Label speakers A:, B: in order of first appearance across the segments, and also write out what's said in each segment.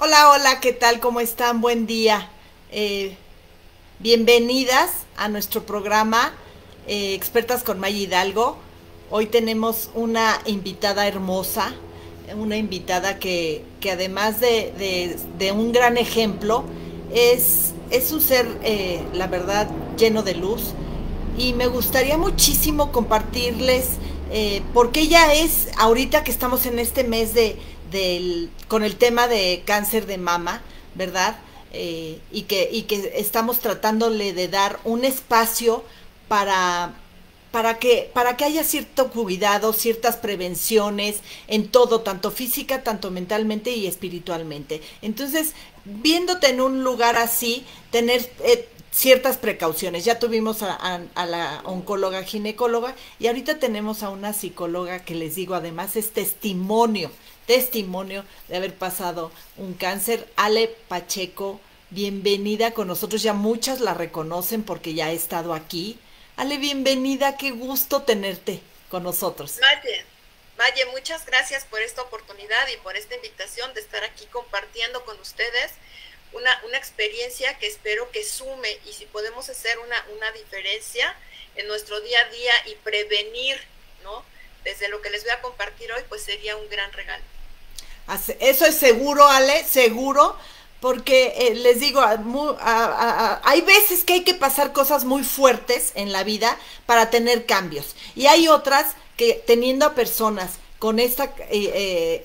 A: Hola, hola, ¿qué tal? ¿Cómo están? Buen día. Eh, Bienvenidas a nuestro programa Expertas con May Hidalgo. Hoy tenemos una invitada hermosa, una invitada que además de un gran ejemplo, es un ser, la verdad, lleno de luz. Y me gustaría muchísimo compartirles, porque ella es, ahorita que estamos en este mes con el tema de cáncer de mama, ¿verdad? Y que estamos tratándole de dar un espacio para, para que haya cierto cuidado, ciertas prevenciones en todo, tanto física, tanto mentalmente y espiritualmente. Entonces, viéndote en un lugar así, tener ciertas precauciones. Ya tuvimos a la oncóloga ginecóloga y ahorita tenemos a una psicóloga que les digo, además es testimonio de haber pasado un cáncer. Ale Pacheco, bienvenida con nosotros. Ya muchas la reconocen porque ya ha estado aquí. Ale, bienvenida, qué gusto tenerte con nosotros.
B: Maye, muchas gracias por esta oportunidad y por esta invitación de estar aquí compartiendo con ustedes una experiencia que espero que sume y si podemos hacer una diferencia en nuestro día a día y prevenir, ¿no? Desde lo que les voy a compartir hoy, pues sería un gran regalo.
A: Eso es seguro, Ale, seguro, porque les digo, hay veces que hay que pasar cosas muy fuertes en la vida para tener cambios. Y hay otras que teniendo a personas con esta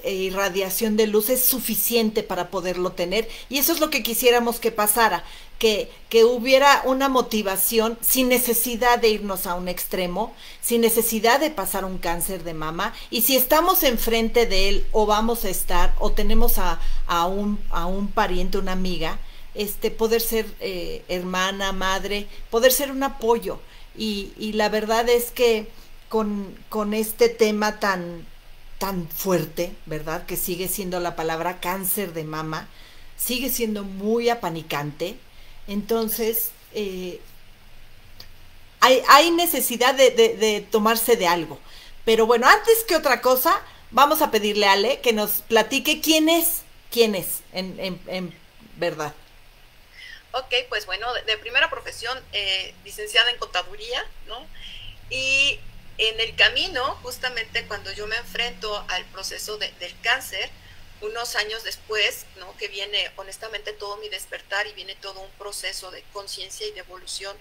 A: irradiación de luz es suficiente para poderlo tener. Y eso es lo que quisiéramos que pasara, que hubiera una motivación sin necesidad de irnos a un extremo, sin necesidad de pasar un cáncer de mama. Y si estamos enfrente de él o vamos a estar o tenemos a un pariente, una amiga, poder ser hermana, madre, poder ser un apoyo. Y la verdad es que con este tema tan fuerte, ¿verdad? Que sigue siendo la palabra cáncer de mama, sigue siendo muy apanicante.
B: Así
A: Entonces,
B: es.
A: hay necesidad de tomarse de algo. Pero bueno, antes que otra cosa, vamos a pedirle a Ale que nos platique quién es en verdad.
B: Ok, pues bueno, de primera profesión, licenciada en contaduría, ¿no? Y en el camino, justamente cuando yo me enfrento al proceso del cáncer, unos años después, ¿no? Que viene honestamente todo mi despertar y viene todo un proceso de conciencia y de evolución,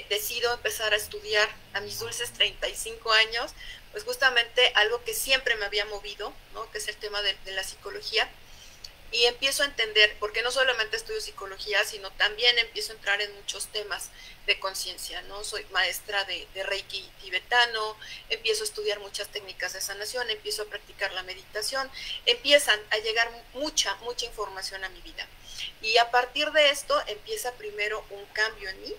B: decido empezar a estudiar a mis dulces 35 años, pues justamente algo que siempre me había movido, ¿no? Que es el tema de la psicología y empiezo a entender, porque no solamente estudio psicología, sino también empiezo a entrar en muchos temas de conciencia, ¿no? Soy maestra de Reiki tibetano, empiezo a estudiar muchas técnicas de sanación, empiezo a practicar la meditación, empiezan a llegar mucha información a mi vida. Y a partir de esto empieza primero un cambio en mí,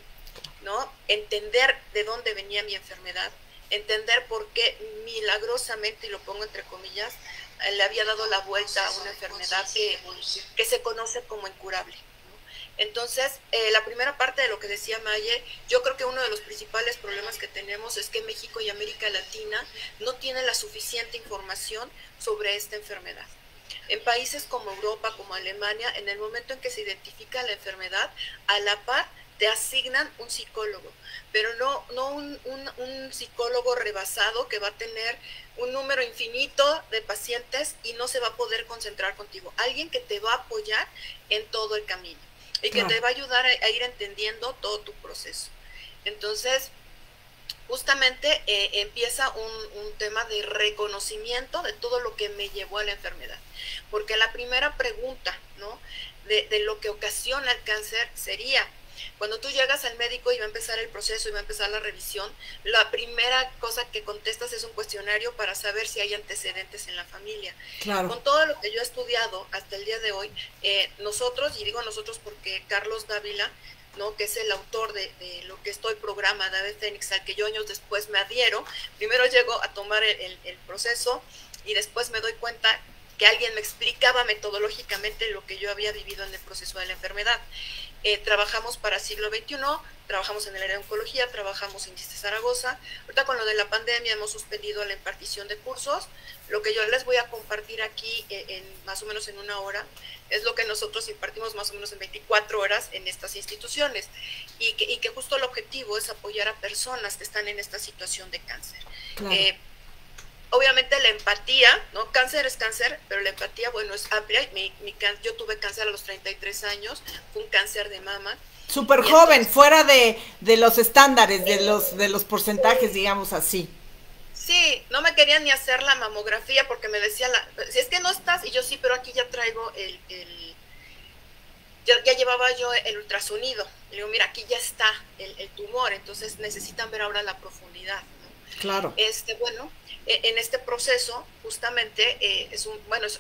B: ¿no? Entender de dónde venía mi enfermedad, entender por qué milagrosamente, y lo pongo entre comillas, le había dado la vuelta a una enfermedad que se conoce como incurable. Entonces, la primera parte de lo que decía Maye, yo creo que uno de los principales problemas que tenemos es que México y América Latina no tienen la suficiente información sobre esta enfermedad. En países como Europa, como Alemania, en el momento en que se identifica la enfermedad, a la par te asignan un psicólogo, pero no un psicólogo rebasado que va a tener un número infinito de pacientes y no se va a poder concentrar contigo. Alguien que te va a apoyar en todo el camino y que
A: Claro.
B: te va a ayudar a ir entendiendo todo tu proceso. Entonces, justamente empieza un tema de reconocimiento de todo lo que me llevó a la enfermedad. Porque la primera pregunta, ¿no? De lo que ocasiona el cáncer sería, cuando tú llegas al médico y va a empezar el proceso y va a empezar la revisión, la primera cosa que contestas es un cuestionario para saber si hay antecedentes en la familia.
A: Claro.
B: Con todo lo que yo he estudiado hasta el día de hoy, nosotros, y digo nosotros porque Carlos Dávila, ¿no? Que es el autor de lo que estoy programa de Ave Fénix, al que yo años después me adhiero, primero llego a tomar el proceso y después me doy cuenta que alguien me explicaba metodológicamente lo que yo había vivido en el proceso de la enfermedad. Trabajamos para siglo XXI, trabajamos en el área de oncología, trabajamos en ISSSTE Zaragoza. Ahorita con lo de la pandemia hemos suspendido la impartición de cursos. Lo que yo les voy a compartir aquí más o menos en 1 hora es lo que nosotros impartimos más o menos en 24 horas en estas instituciones, y que justo el objetivo es apoyar a personas que están en esta situación de cáncer.
A: Claro.
B: Obviamente la empatía, ¿no? Cáncer es cáncer, pero la empatía, bueno, es amplia. Yo tuve cáncer a los 33 años, fue un cáncer de mama.
A: Súper joven, entonces, fuera de los estándares, de los porcentajes, digamos así.
B: Sí, no me querían ni hacer la mamografía porque me decía, si es que no estás, y yo sí, pero aquí ya traigo ya llevaba yo el ultrasonido. Le digo, mira, aquí ya está el tumor, entonces necesitan ver ahora la profundidad, ¿no?
A: Claro.
B: Bueno, en este proceso, justamente, es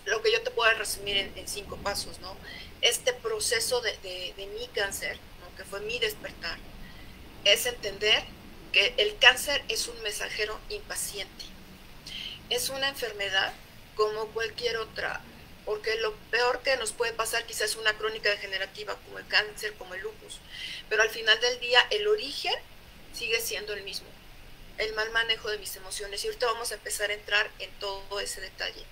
B: lo que yo te puedo resumir en 5 pasos, ¿no? Este proceso de mi cáncer, ¿no? Que fue mi despertar, es entender que el cáncer es un mensajero impaciente. Es una enfermedad como cualquier otra, porque lo peor que nos puede pasar quizás es una crónica degenerativa como el cáncer, como el lupus, pero al final del día el origen sigue siendo el mismo, el mal manejo de mis emociones, y ahorita vamos a empezar a entrar en todo ese detalle.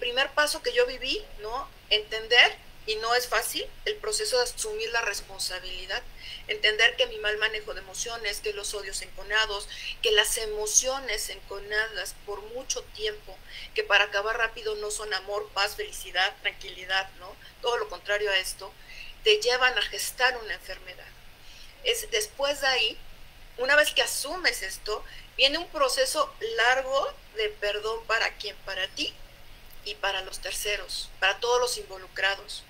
B: Primer paso que yo viví, ¿no? Entender, y no es fácil, el proceso de asumir la responsabilidad, entender que mi mal manejo de emociones, que los odios enconados, que las emociones enconadas por mucho tiempo, que para acabar rápido no son amor, paz, felicidad, tranquilidad, ¿no? Todo lo contrario a esto, te llevan a gestar una enfermedad. Después de ahí, una vez que asumes esto, viene un proceso largo de perdón. ¿Para quién? Para ti y para los terceros, para todos los involucrados.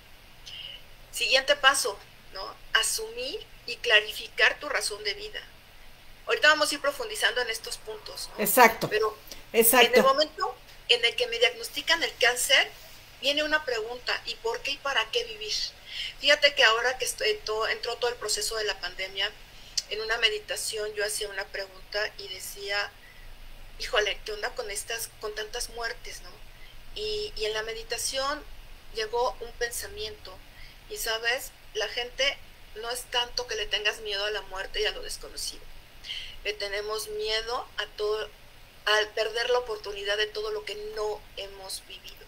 B: Siguiente paso, ¿no? Asumir y clarificar tu razón de vida. Ahorita vamos a ir profundizando en estos puntos, ¿no?
A: Exacto.
B: Pero
A: exacto.
B: En el momento en el que me diagnostican el cáncer, viene una pregunta: ¿y por qué y para qué vivir? Fíjate que ahora que entró todo el proceso de la pandemia, en una meditación yo hacía una pregunta y decía, híjole, ¿qué onda con tantas muertes, no? Y en la meditación llegó un pensamiento, y sabes, la gente no es tanto que le tengas miedo a la muerte y a lo desconocido, le tenemos miedo al perder la oportunidad de todo lo que no hemos vivido,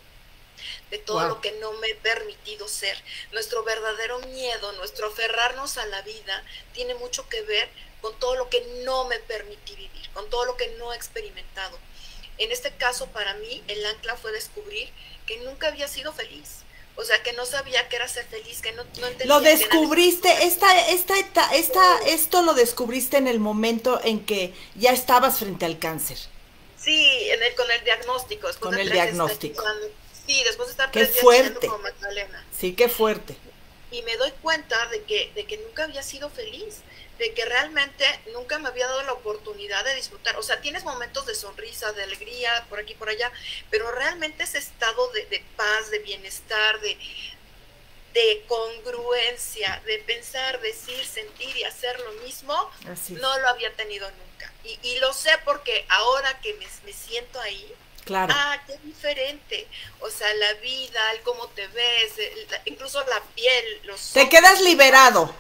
B: de todo lo que no me he permitido ser. Nuestro verdadero miedo, nuestro aferrarnos a la vida, tiene mucho que ver con todo lo que no me permití vivir, con todo lo que no he experimentado. En este caso, para mí, el ancla fue descubrir que nunca había sido feliz. O sea, que no sabía qué era ser feliz, que no entendía.
A: Lo descubriste, esto lo descubriste en el momento en que ya estabas frente al cáncer.
B: Sí, con el diagnóstico.
A: Con el diagnóstico.
B: Sí, después de estar
A: 3 días fuerte.
B: Como Magdalena.
A: Sí, qué fuerte.
B: Y me doy cuenta de que nunca había sido feliz, de que realmente nunca me había dado la oportunidad de disfrutar. O sea, tienes momentos de sonrisa, de alegría, por aquí, por allá, pero realmente ese estado de paz, de bienestar, de congruencia, de pensar, decir, sentir y hacer lo mismo, no lo había tenido nunca. Y lo sé porque ahora que me siento ahí,
A: claro.
B: Qué diferente. O sea, la vida, el cómo te ves, incluso la piel, los ojos.
A: Te quedas liberado.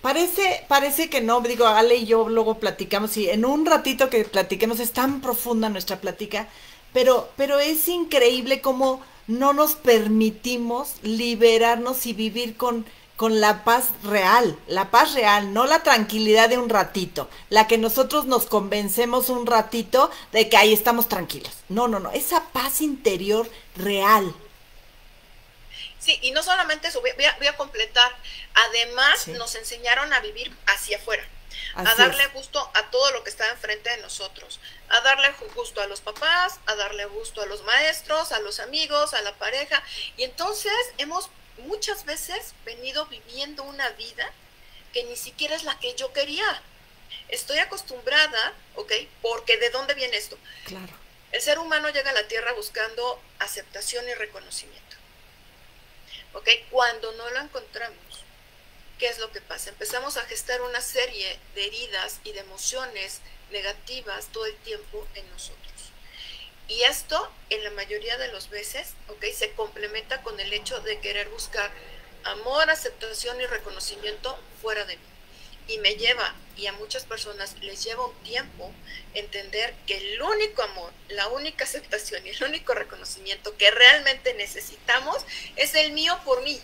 A: Parece que no, digo, Ale y yo luego platicamos, y en un ratito que platiquemos, es tan profunda nuestra plática, pero es increíble cómo no nos permitimos liberarnos y vivir con la paz real, no la tranquilidad de un ratito, la que nosotros nos convencemos un ratito de que ahí estamos tranquilos. No, esa paz interior real.
B: Sí, y no solamente eso, voy a completar, además nos enseñaron a vivir hacia afuera, a darle gusto a todo lo que está enfrente de nosotros, a darle gusto a los papás, a darle gusto a los maestros, a los amigos, a la pareja, y entonces hemos muchas veces venido viviendo una vida que ni siquiera es la que yo quería. Estoy acostumbrada, ¿ok? Porque ¿de dónde viene esto?
A: Claro.
B: El ser humano llega a la tierra buscando aceptación y reconocimiento, ¿ok? Cuando no lo encontramos, ¿qué es lo que pasa? Empezamos a gestar una serie de heridas y de emociones negativas todo el tiempo en nosotros. Y esto, en la mayoría de las veces, ¿ok? Se complementa con el hecho de querer buscar amor, aceptación y reconocimiento fuera de mí. Y me lleva, y a muchas personas les lleva un tiempo entender que el único amor, la única aceptación y el único reconocimiento que realmente necesitamos es el mío por mí.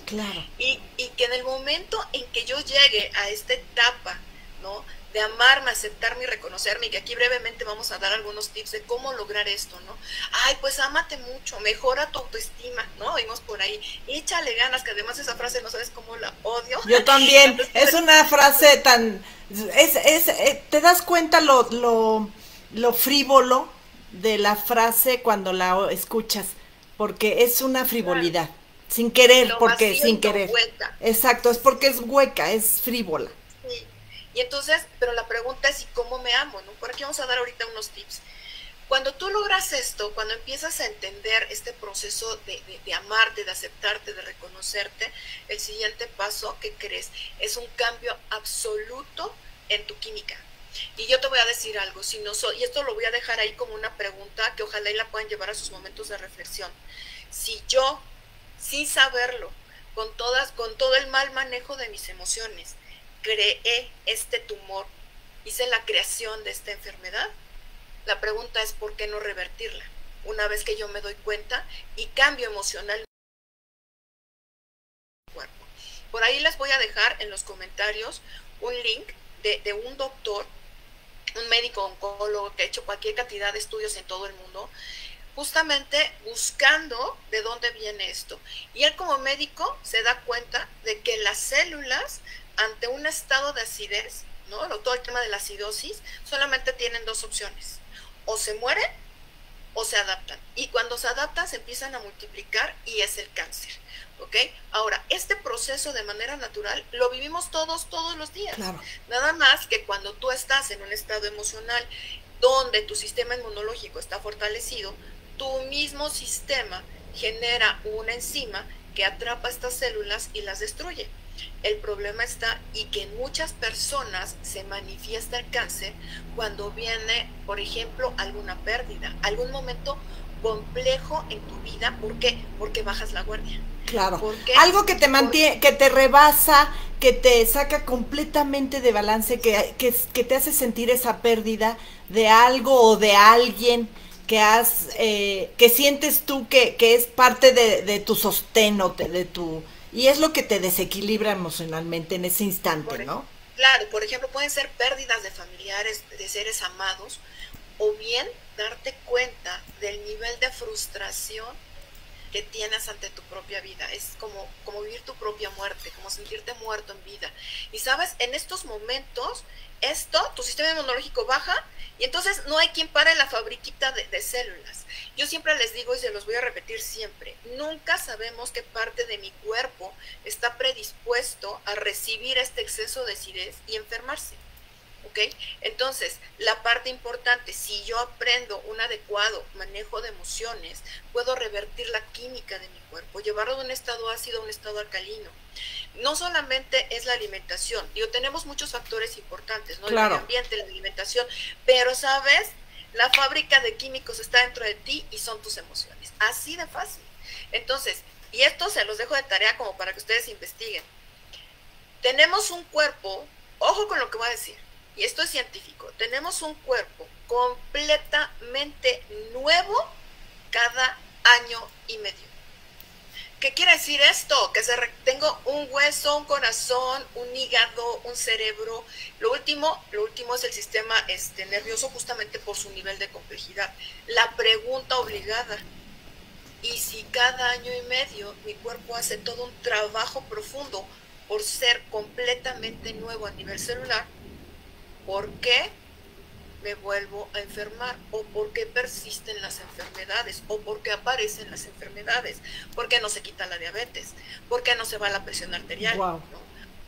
A: Claro.
B: Y que en el momento en que yo llegue a esta etapa, ¿no?, de amarme, aceptarme y reconocerme, y que aquí brevemente vamos a dar algunos tips de cómo lograr esto, ¿no? Ay, pues ámate mucho, mejora tu autoestima, ¿no? Oímos por ahí, échale ganas, que además esa frase no sabes cómo la odio.
A: Yo también, es una frase tan, te das cuenta lo frívolo de la frase cuando la escuchas, porque es una frivolidad, sin querer,
B: Lo
A: porque
B: vacío
A: sin
B: y lo
A: querer.
B: hueca.
A: Exacto, es porque es hueca, es frívola.
B: Sí. Y entonces, pero la pregunta es, ¿y cómo me amo? ¿No? Por aquí vamos a dar ahorita unos tips. Cuando tú logras esto, cuando empiezas a entender este proceso de amarte, de aceptarte, de reconocerte, el siguiente paso, ¿qué crees? Es un cambio absoluto en tu química. Y yo te voy a decir algo, si no y esto lo voy a dejar ahí como una pregunta que ojalá y la puedan llevar a sus momentos de reflexión. Si yo, sin saberlo, con todo el mal manejo de mis emociones, creé este tumor, hice la creación de esta enfermedad, la pregunta es ¿por qué no revertirla? Una vez que yo me doy cuenta y cambio emocional mi cuerpo. Por ahí les voy a dejar en los comentarios un link de un doctor, un médico oncólogo que ha hecho cualquier cantidad de estudios en todo el mundo, justamente buscando de dónde viene esto. Y él como médico se da cuenta de que las células, ante un estado de acidez, ¿no?, todo el tema de la acidosis, solamente tienen dos opciones: o se mueren o se adaptan. Y cuando se adaptan se empiezan a multiplicar y es el cáncer. ¿Ok? Ahora, este proceso de manera natural lo vivimos todos los días.
A: Claro.
B: Nada más que cuando tú estás en un estado emocional donde tu sistema inmunológico está fortalecido, tu mismo sistema genera una enzima que atrapa estas células y las destruye. El problema está y que en muchas personas se manifiesta el cáncer cuando viene, por ejemplo, alguna pérdida, algún momento complejo en tu vida. ¿Por qué? Porque bajas la guardia.
A: Claro. Algo que te mantiene, que te rebasa, que te saca completamente de balance, que te hace sentir esa pérdida de algo o de alguien que sientes tú que es parte de tu sostén o de tu... Y es lo que te desequilibra emocionalmente en ese instante, ¿no?
B: Claro, por ejemplo, pueden ser pérdidas de familiares, de seres amados, o bien darte cuenta del nivel de frustración que tienes ante tu propia vida. Es como vivir tu propia muerte, como sentirte muerto en vida. Y sabes, en estos momentos, tu sistema inmunológico baja y entonces no hay quien pare la fabriquita de células. Yo siempre les digo y se los voy a repetir siempre, nunca sabemos qué parte de mi cuerpo está predispuesto a recibir este exceso de acidez y enfermarse. ¿Ok? Entonces, la parte importante, si yo aprendo un adecuado manejo de emociones, puedo revertir la química de mi cuerpo, llevarlo de un estado ácido a un estado alcalino. No solamente es la alimentación, tenemos muchos factores importantes, ¿no?
A: Claro.
B: El medio ambiente, la alimentación, pero, ¿sabes? La fábrica de químicos está dentro de ti y son tus emociones. Así de fácil. Entonces, y esto se los dejo de tarea como para que ustedes investiguen. Tenemos un cuerpo, ojo con lo que voy a decir, y esto es científico, tenemos un cuerpo completamente nuevo cada año y medio. ¿Qué quiere decir esto? Que tengo un hueso, un corazón, un hígado, un cerebro. Lo último es el sistema nervioso, justamente por su nivel de complejidad. La pregunta obligada: ¿y si cada año y medio mi cuerpo hace todo un trabajo profundo por ser completamente nuevo a nivel celular? ¿Por qué me vuelvo a enfermar? ¿O por qué persisten las enfermedades? ¿O por qué aparecen las enfermedades? ¿Por qué no se quita la diabetes? ¿Por qué no se va la presión arterial?
A: Wow.
B: ¿No?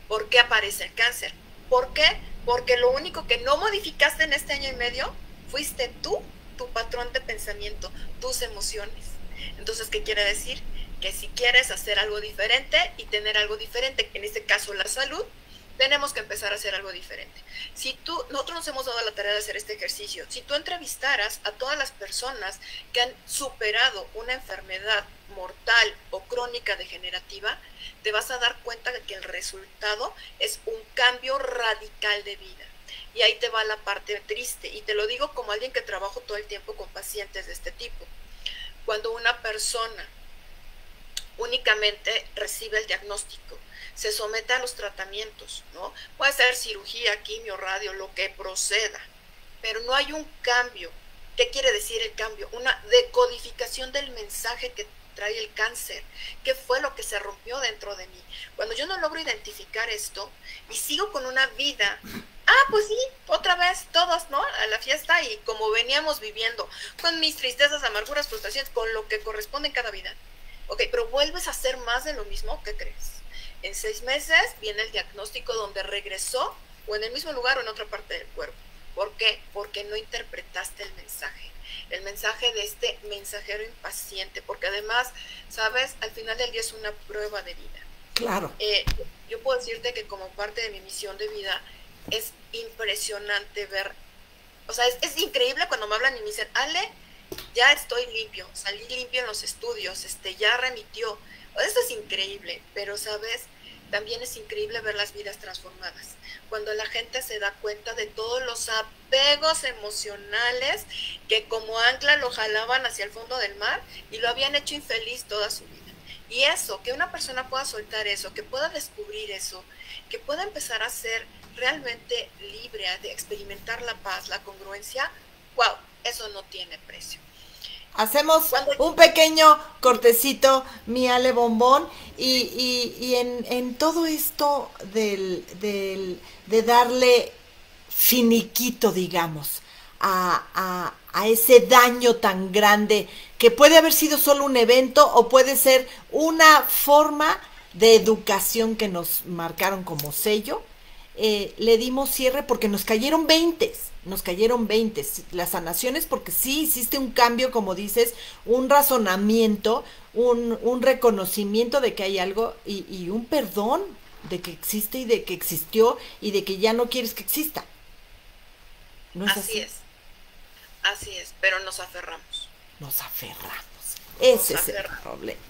B: ¿Por qué aparece el cáncer? ¿Por qué? Porque lo único que no modificaste en este año y medio fuiste tú, tu patrón de pensamiento, tus emociones. Entonces, ¿qué quiere decir? Que si quieres hacer algo diferente y tener algo diferente, en este caso la salud, tenemos que empezar a hacer algo diferente. Nosotros nos hemos dado la tarea de hacer este ejercicio. Si tú entrevistaras a todas las personas que han superado una enfermedad mortal o crónica degenerativa, te vas a dar cuenta de que el resultado es un cambio radical de vida. Y ahí te va la parte triste, y te lo digo como alguien que trabajo todo el tiempo con pacientes de este tipo. Cuando una persona únicamente recibe el diagnóstico, se somete a los tratamientos, ¿no? Puede ser cirugía, quimio, radio, lo que proceda, pero no hay un cambio. ¿Qué quiere decir el cambio? Una decodificación del mensaje que trae el cáncer. ¿Qué fue lo que se rompió dentro de mí? Cuando yo no logro identificar esto y sigo con una vida, pues sí, otra vez todos, ¿no? A la fiesta, y como veníamos viviendo, con mis tristezas, amarguras, frustraciones, con lo que corresponde en cada vida. Ok, pero vuelves a hacer más de lo mismo, ¿qué crees? En 6 meses viene el diagnóstico donde regresó, o en el mismo lugar o en otra parte del cuerpo. ¿Por qué? Porque no interpretaste el mensaje de este mensajero impaciente, porque además, ¿sabes? Al final del día es una prueba de vida.
A: Claro.
B: Yo puedo decirte que como parte de mi misión de vida, es impresionante ver, o sea, es increíble cuando me hablan y me dicen, Ale, ya estoy limpio, salí limpio en los estudios, ya remitió. Esto es increíble, pero ¿sabes? También es increíble ver las vidas transformadas. Cuando la gente se da cuenta de todos los apegos emocionales que como ancla lo jalaban hacia el fondo del mar y lo habían hecho infeliz toda su vida. Y eso, que una persona pueda soltar eso, que pueda descubrir eso, que pueda empezar a ser realmente libre, de experimentar la paz, la congruencia, wow, eso no tiene precio.
A: Hacemos un pequeño cortecito, mi Ale Bombón, y en todo esto de darle finiquito, digamos, a ese daño tan grande, que puede haber sido solo un evento o puede ser una forma de educación que nos marcaron como sello. Le dimos cierre porque nos cayeron 20, las sanaciones, porque sí hiciste un cambio, como dices, un razonamiento, un reconocimiento de que hay algo y un perdón de que existe y de que existió y de que ya no quieres que exista.
B: ¿No es así? Así es, pero nos aferramos.
A: Ese es el problema.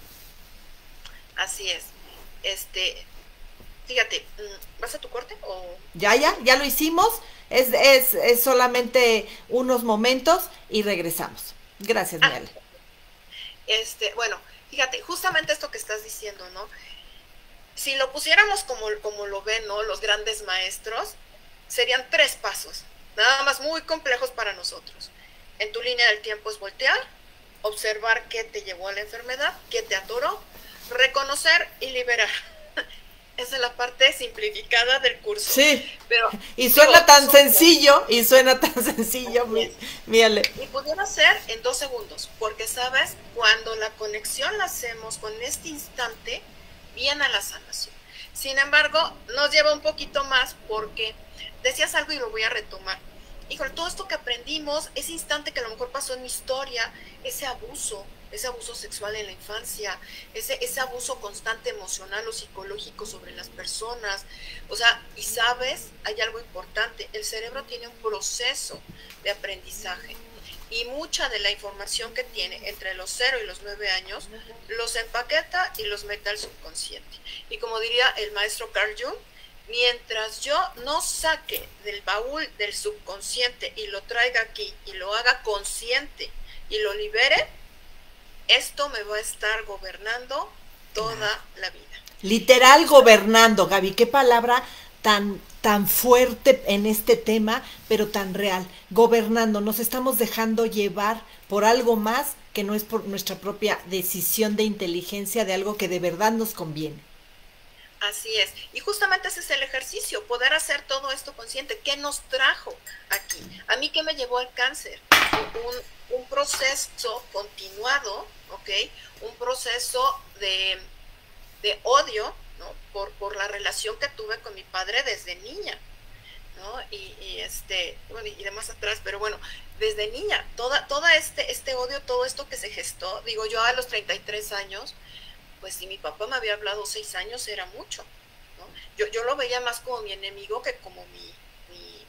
B: Así es. Fíjate, ¿vas a tu corte o...?
A: Ya lo hicimos, es solamente unos momentos y regresamos. Gracias, Miale.
B: Bueno, fíjate, justamente esto que estás diciendo, ¿no? Si lo pusiéramos como lo ven, ¿no? Los grandes maestros, serían 3 pasos, nada más muy complejos para nosotros. En tu línea del tiempo es voltear, observar qué te llevó a la enfermedad, qué te atoró, reconocer y liberar. Esa es la parte simplificada del curso.
A: Sí, pero suena tan sencillo, Miale.
B: Y pudiera ser en 2 segundos, porque sabes, cuando la conexión la hacemos con este instante, viene a la sanación. Sin embargo, nos lleva un poquito más, porque decías algo y lo voy a retomar. Híjole, todo esto que aprendimos, ese instante que a lo mejor pasó en mi historia, ese abuso sexual en la infancia, ese abuso constante emocional o psicológico sobre las personas, o sea, y sabes, hay algo importante, el cerebro tiene un proceso de aprendizaje y mucha de la información que tiene entre los 0 y los 9 años, los empaqueta y los mete al subconsciente. Y como diría el maestro Carl Jung, mientras yo no saque del baúl del subconsciente y lo traiga aquí y lo haga consciente y lo libere, esto me va a estar gobernando toda la vida.
A: Literal gobernando, Gaby, qué palabra tan fuerte en este tema, pero tan real. Gobernando, nos estamos dejando llevar por algo más que no es por nuestra propia decisión de inteligencia de algo que de verdad nos conviene.
B: Así es, y justamente ese es el ejercicio, poder hacer todo esto consciente. ¿Qué nos trajo aquí? A mí, ¿qué me llevó al cáncer? Un proceso continuado, ¿ok? Un proceso de odio, ¿no? Por la relación que tuve con mi padre desde niña, ¿no? Bueno, y de más atrás, pero bueno, desde niña, toda este odio, todo esto que se gestó, digo, yo a los 33 años, pues si mi papá me había hablado 6 años era mucho, ¿no? yo lo veía más como mi enemigo que como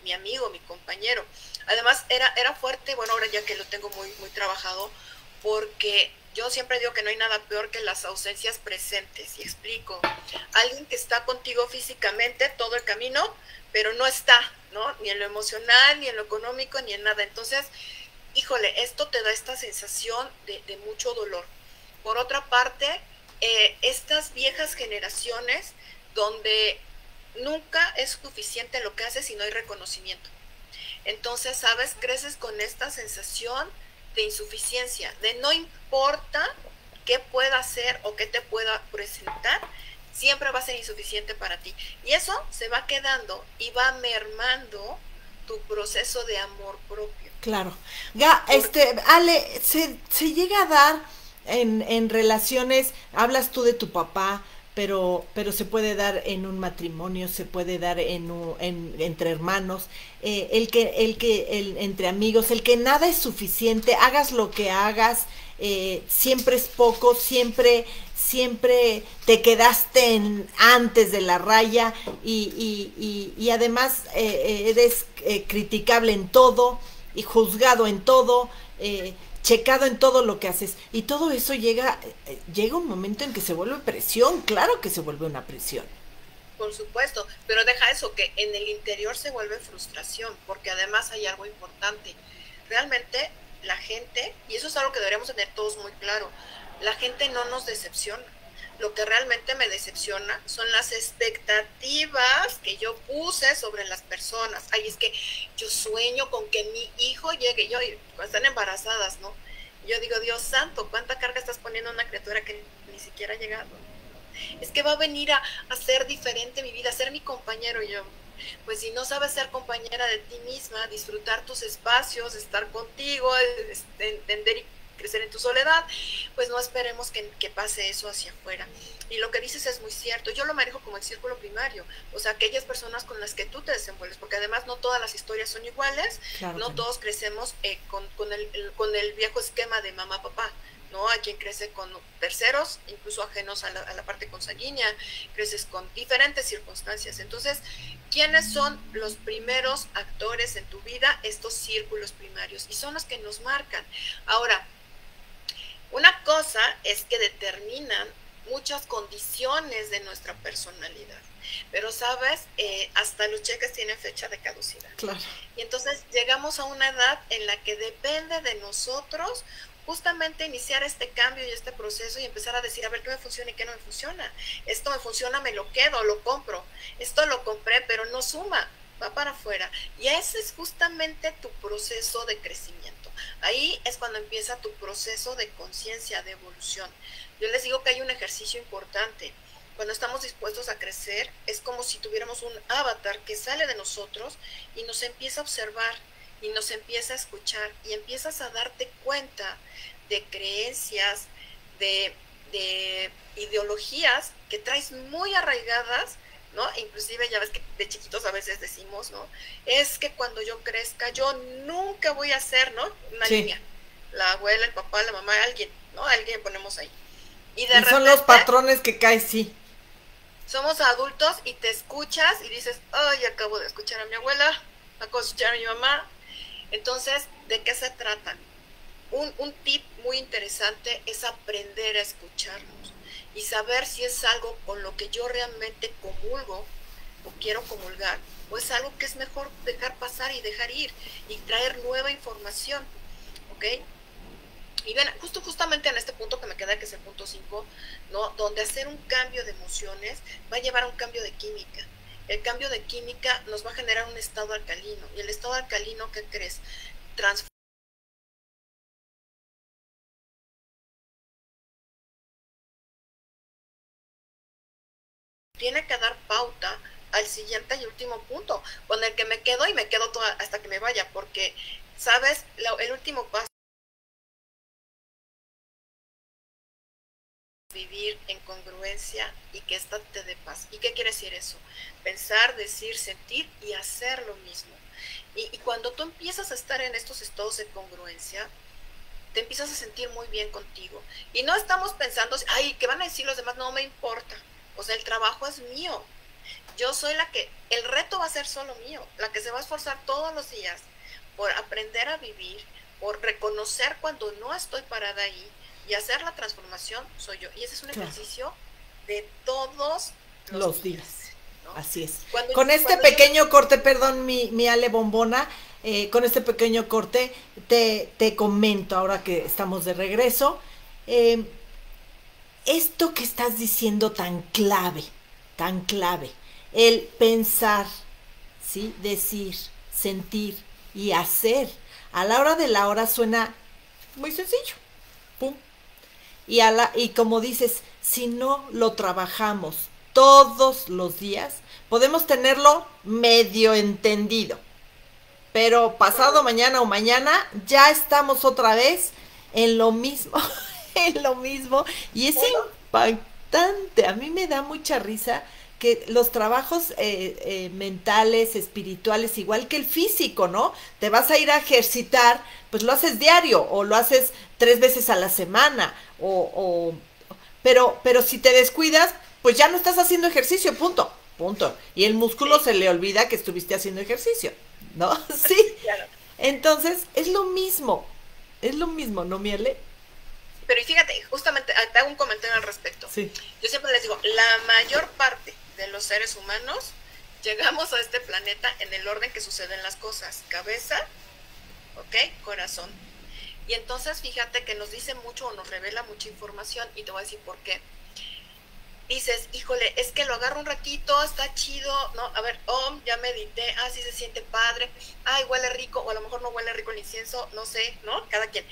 B: mi amigo, mi compañero. Además, era fuerte, bueno, ahora ya que lo tengo muy trabajado, porque yo siempre digo que no hay nada peor que las ausencias presentes, y explico. Alguien que está contigo físicamente todo el camino, pero no está, ¿no? Ni en lo emocional, ni en lo económico, ni en nada. Entonces, híjole, esto te da esta sensación de mucho dolor. Por otra parte, estas viejas generaciones donde nunca es suficiente lo que haces si no hay reconocimiento. Entonces, ¿sabes? Creces con esta sensación de insuficiencia, de no importa qué pueda hacer o qué te pueda presentar, siempre va a ser insuficiente para ti. Y eso se va quedando y va mermando tu proceso de amor propio.
A: Claro. Ale, se llega a dar en relaciones, hablas tú de tu papá, pero se puede dar en un matrimonio, se puede dar entre hermanos, entre amigos, el que nada es suficiente, hagas lo que hagas, siempre es poco, siempre te quedaste antes de la raya y además eres criticable en todo y juzgado en todo, checado en todo lo que haces. Y todo eso llega un momento en que se vuelve presión, claro que se vuelve una presión.
B: Por supuesto, pero deja eso, que en el interior se vuelve frustración, porque además hay algo importante. Realmente la gente, y eso es algo que deberíamos tener todos muy claro, la gente no nos decepciona. Lo que realmente me decepciona son las expectativas que yo puse sobre las personas. Ay, es que yo sueño con que mi hijo llegue, cuando están embarazadas, ¿no? Yo digo, Dios santo, ¿cuánta carga estás poniendo a una criatura que ni siquiera ha llegado? Es que va a venir a ser diferente mi vida, a ser mi compañero. Y yo, pues si no sabes ser compañera de ti misma, disfrutar tus espacios, estar contigo, entender y crecer en tu soledad, pues no esperemos que pase eso hacia afuera. Y lo que dices es muy cierto. Yo lo manejo como el círculo primario, o sea, aquellas personas con las que tú te desenvuelves, porque además no todas las historias son iguales, claro, no todos crecemos con el viejo esquema de mamá, papá, ¿no? Hay quien crece con terceros, incluso ajenos a la parte consanguínea, creces con diferentes circunstancias. Entonces, ¿quiénes son los primeros actores en tu vida? Estos círculos primarios, y son los que nos marcan. Ahora, una cosa es que determinan muchas condiciones de nuestra personalidad, pero sabes, hasta los cheques tienen fecha de caducidad.
A: Claro.
B: Y entonces llegamos a una edad en la que depende de nosotros justamente iniciar este cambio y este proceso y empezar a decir, a ver, qué me funciona y qué no me funciona. Esto me funciona, me lo quedo, lo compro. Esto lo compré, pero no suma, va para afuera. Y ese es justamente tu proceso de crecimiento. Ahí es cuando empieza tu proceso de conciencia, de evolución. Yo les digo que hay un ejercicio importante. Cuando estamos dispuestos a crecer, es como si tuviéramos un avatar que sale de nosotros y nos empieza a observar y nos empieza a escuchar y empiezas a darte cuenta de creencias, de ideologías que traes muy arraigadas, ¿no? Inclusive ya ves que de chiquitos a veces decimos, ¿no? Es que cuando yo crezca yo nunca voy a ser, ¿no? Una línea. La abuela, el papá, la mamá, alguien, ¿no? Alguien ponemos ahí.
A: Y de repente, son los patrones que caen, sí.
B: Somos adultos y te escuchas y dices, ay, acabo de escuchar a mi abuela, acabo de escuchar a mi mamá. Entonces, ¿de qué se trata? Un tip muy interesante es aprender a escucharnos y saber si es algo con lo que yo realmente comulgo o quiero comulgar, o es algo que es mejor dejar pasar y dejar ir y traer nueva información, ¿ok? Y bien, justamente en este punto que me queda, que es el punto 5, ¿no? Donde hacer un cambio de emociones va a llevar a un cambio de química. El cambio de química nos va a generar un estado alcalino. Y el estado alcalino, ¿qué crees? Tiene que dar pauta al siguiente y último punto, con el que me quedo y me quedo hasta que me vaya, porque, ¿sabes? El último paso es vivir en congruencia y que ésta te dé paz. ¿Y qué quiere decir eso? Pensar, decir, sentir y hacer lo mismo. Y cuando tú empiezas a estar en estos estados de congruencia, te empiezas a sentir muy bien contigo. Y no estamos pensando, ay, ¿qué van a decir los demás? No me importa. O sea, el trabajo es mío. yo soy la que, el reto va a ser solo mío, la que se va a esforzar todos los días por aprender a vivir, por reconocer cuando no estoy parada ahí y hacer la transformación, soy yo. Y ese es un ejercicio de todos los días, ¿no?
A: Así es. Con este pequeño corte, perdón, mi Ale Bombona, con este pequeño corte te comento, ahora que estamos de regreso, esto que estás diciendo tan clave, el pensar, ¿sí? Decir, sentir y hacer, a la hora de la hora suena muy sencillo, pum. Y como dices, si no lo trabajamos todos los días, podemos tenerlo medio entendido, pero pasado mañana o mañana ya estamos otra vez en lo mismo, en lo mismo, y es impactante. A mí me da mucha risa que los trabajos mentales, espirituales, igual que el físico, ¿no? Te vas a ir a ejercitar, pues lo haces diario, o lo haces 3 veces a la semana, pero si te descuidas, pues ya no estás haciendo ejercicio, punto. Y el músculo se le olvida que estuviste haciendo ejercicio, ¿no? Sí.
B: Claro.
A: Entonces, es lo mismo, ¿no, Miele?
B: Pero y fíjate, justamente te hago un comentario al respecto.
A: Sí.
B: Yo siempre les digo, la mayor parte de los seres humanos llegamos a este planeta en el orden que suceden las cosas. Cabeza, ¿ok? Corazón. Y entonces fíjate que nos dice mucho o nos revela mucha información, y te voy a decir por qué. Dices, híjole, es que lo agarro un ratito, está chido, ¿no? A ver, ya medité, sí se siente padre, huele rico, o a lo mejor no huele rico el incienso, no sé, ¿no? Cada quien.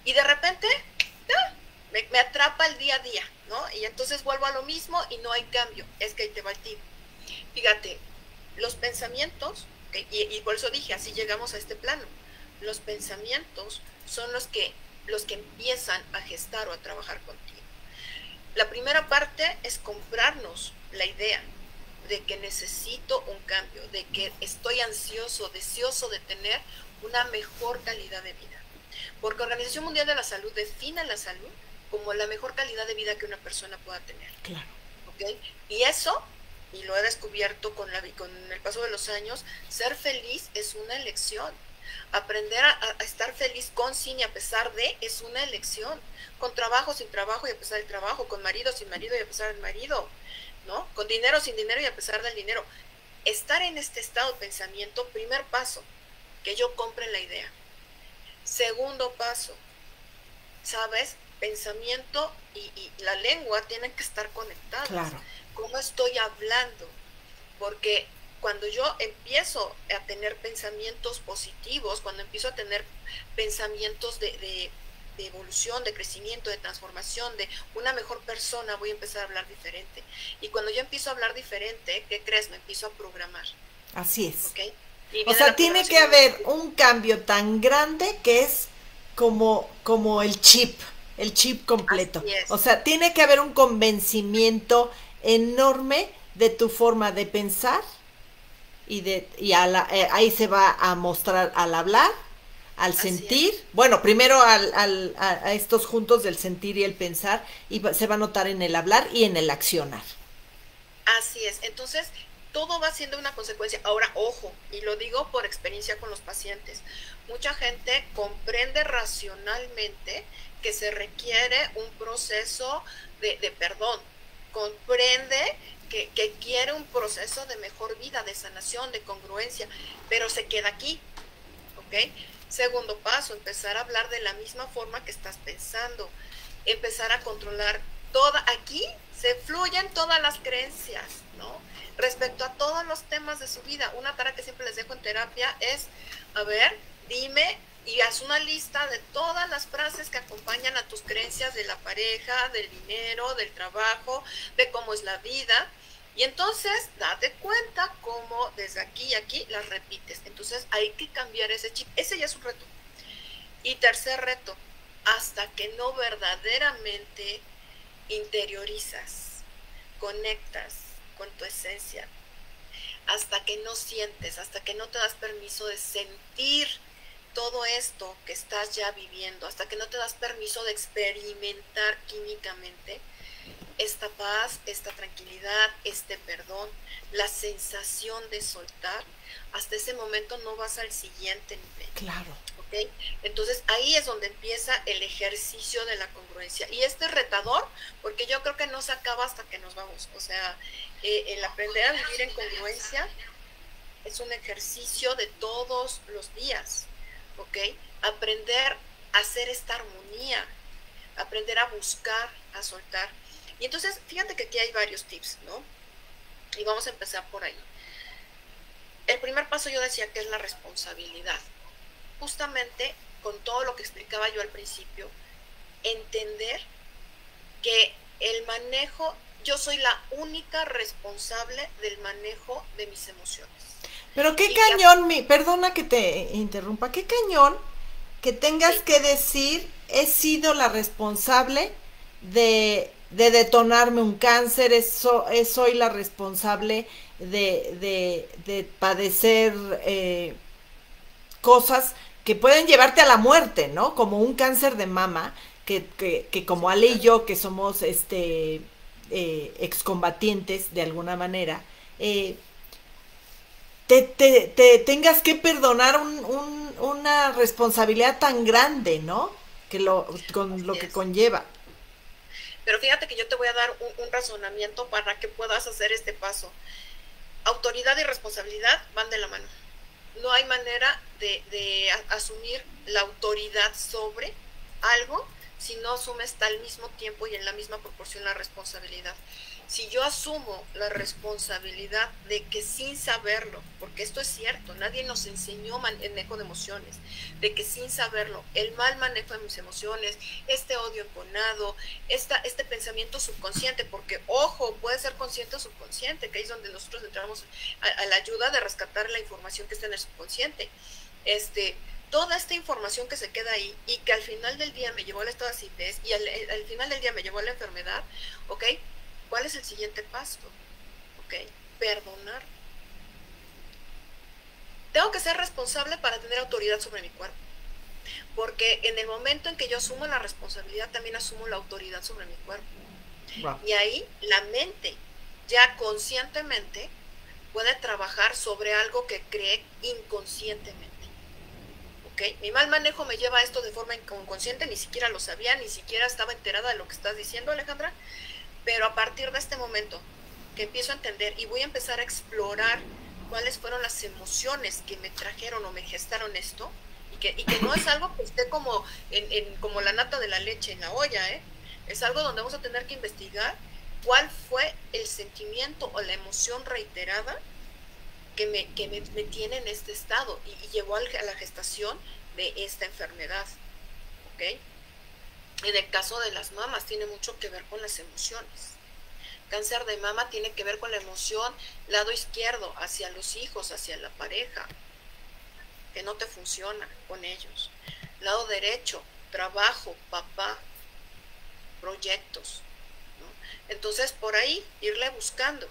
B: Y de repente, me atrapa el día a día, ¿no? Y entonces vuelvo a lo mismo y no hay cambio. Es que ahí te va el tip. Fíjate, los pensamientos, y por eso dije, así llegamos a este plano, los pensamientos son los que empiezan a gestar o a trabajar contigo. La primera parte es comprarnos la idea de que necesito un cambio, de que estoy ansioso, deseoso de tener una mejor calidad de vida. Porque Organización Mundial de la Salud define la salud como la mejor calidad de vida que una persona pueda tener.
A: Claro.
B: ¿Okay? Y eso, y lo he descubierto con el paso de los años, ser feliz es una elección. Aprender a estar feliz con, sin y a pesar de es una elección. Con trabajo, sin trabajo y a pesar del trabajo. Con marido, sin marido y a pesar del marido, ¿no? Con dinero, sin dinero y a pesar del dinero. Estar en este estado de pensamiento, primer paso, que yo compre la idea. Segundo paso, ¿sabes? Pensamiento y la lengua tienen que estar conectadas.
A: Claro.
B: ¿Cómo estoy hablando? Porque cuando yo empiezo a tener pensamientos positivos, cuando empiezo a tener pensamientos de evolución, de crecimiento, de transformación, de una mejor persona, voy a empezar a hablar diferente. Y cuando yo empiezo a hablar diferente, ¿qué crees? Me empiezo a programar.
A: Así es.
B: ¿Okay?
A: O sea, tiene que haber un cambio tan grande que es como el chip completo. O sea, tiene que haber un convencimiento enorme de tu forma de pensar ahí se va a mostrar al hablar, al sentir. Bueno, primero a estos juntos del sentir y el pensar, y se va a notar en el hablar y en el accionar.
B: Así es. Entonces, todo va siendo una consecuencia. Ahora, ojo, y lo digo por experiencia con los pacientes, mucha gente comprende racionalmente que se requiere un proceso de perdón, comprende que quiere un proceso de mejor vida, de sanación, de congruencia, pero se queda aquí, ¿ok? Segundo paso, empezar a hablar de la misma forma que estás pensando, empezar a controlar aquí se fluyen todas las creencias, ¿no? Respecto a todos los temas de su vida. Una tarea que siempre les dejo en terapia es, a ver, dime y haz una lista de todas las frases que acompañan a tus creencias de la pareja, del dinero, del trabajo, de cómo es la vida. Y entonces, date cuenta cómo desde aquí y aquí las repites. Entonces, hay que cambiar ese chip. Ese ya es un reto. Y tercer reto, hasta que no verdaderamente interiorizas, conectas con tu esencia, hasta que no sientes, hasta que no te das permiso de sentir todo esto que estás ya viviendo, hasta que no te das permiso de experimentar químicamente, esta paz, esta tranquilidad, este perdón, la sensación de soltar, hasta ese momento no vas al siguiente nivel.
A: Claro.
B: ¿Okay? Entonces ahí es donde empieza el ejercicio de la congruencia. Y este es retador, porque yo creo que no se acaba hasta que nos vamos. O sea, el aprender a vivir en congruencia es un ejercicio de todos los días. ¿Ok? Aprender a hacer esta armonía, aprender a buscar, a soltar. Y entonces, fíjate que aquí hay varios tips, ¿no? Y vamos a empezar por ahí. El primer paso yo decía que es la responsabilidad. Justamente con todo lo que explicaba yo al principio, entender que el manejo, yo soy la única responsable del manejo de mis emociones.
A: Pero qué cañón, perdona que te interrumpa, qué cañón que tengas que decir, he sido la responsable de detonarme un cáncer, soy la responsable de padecer cosas que pueden llevarte a la muerte, ¿no? Como un cáncer de mama, que como Ale y yo, que somos excombatientes de alguna manera, te tengas que perdonar una responsabilidad tan grande, ¿no? Con lo que conlleva.
B: Pero fíjate que yo te voy a dar un razonamiento para que puedas hacer este paso. Autoridad y responsabilidad van de la mano. No hay manera de asumir la autoridad sobre algo si no asumes al mismo tiempo y en la misma proporción la responsabilidad. Si yo asumo la responsabilidad de que sin saberlo, porque esto es cierto, nadie nos enseñó manejo de emociones, de que sin saberlo, el mal manejo de mis emociones, este odio enconado, este pensamiento subconsciente, porque ojo, puede ser consciente o subconsciente, que ahí es donde nosotros entramos a la ayuda de rescatar la información que está en el subconsciente. Toda esta información que se queda ahí y que al final del día me llevó a la estado de acidez y al final del día me llevó a la enfermedad, ¿ok? ¿Cuál es el siguiente paso? ¿Ok? Perdonar. Tengo que ser responsable para tener autoridad sobre mi cuerpo. Porque en el momento en que yo asumo la responsabilidad, también asumo la autoridad sobre mi cuerpo. Wow. Y ahí la mente, ya conscientemente, puede trabajar sobre algo que cree inconscientemente. ¿Okay? Mi mal manejo me lleva a esto de forma inconsciente, ni siquiera lo sabía, ni siquiera estaba enterada de lo que estás diciendo, Alejandra, pero a partir de este momento que empiezo a entender y voy a empezar a explorar cuáles fueron las emociones que me trajeron o me gestaron esto, y que no es algo que esté como, como la nata de la leche en la olla, es algo donde vamos a tener que investigar cuál fue el sentimiento o la emoción reiterada que me tiene en este estado y llevó a la gestación de esta enfermedad. ¿Ok? En el caso de las mamas tiene mucho que ver con las emociones. Cáncer de mama tiene que ver con la emoción lado izquierdo, hacia los hijos, hacia la pareja, que no te funciona con ellos. Lado derecho, trabajo, papá, proyectos, ¿no? Entonces por ahí irle buscando.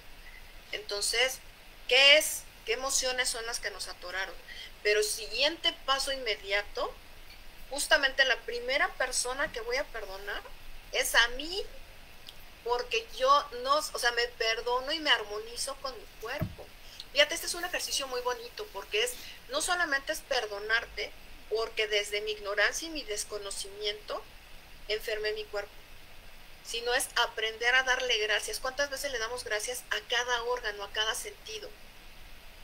B: Entonces, ¿qué emociones son las que nos atoraron? Pero siguiente paso inmediato, justamente la primera persona que voy a perdonar es a mí, porque yo me perdono y me armonizo con mi cuerpo. Fíjate, este es un ejercicio muy bonito, porque no solamente es perdonarte, porque desde mi ignorancia y mi desconocimiento enfermé mi cuerpo, sino es aprender a darle gracias. ¿Cuántas veces le damos gracias a cada órgano, a cada sentido?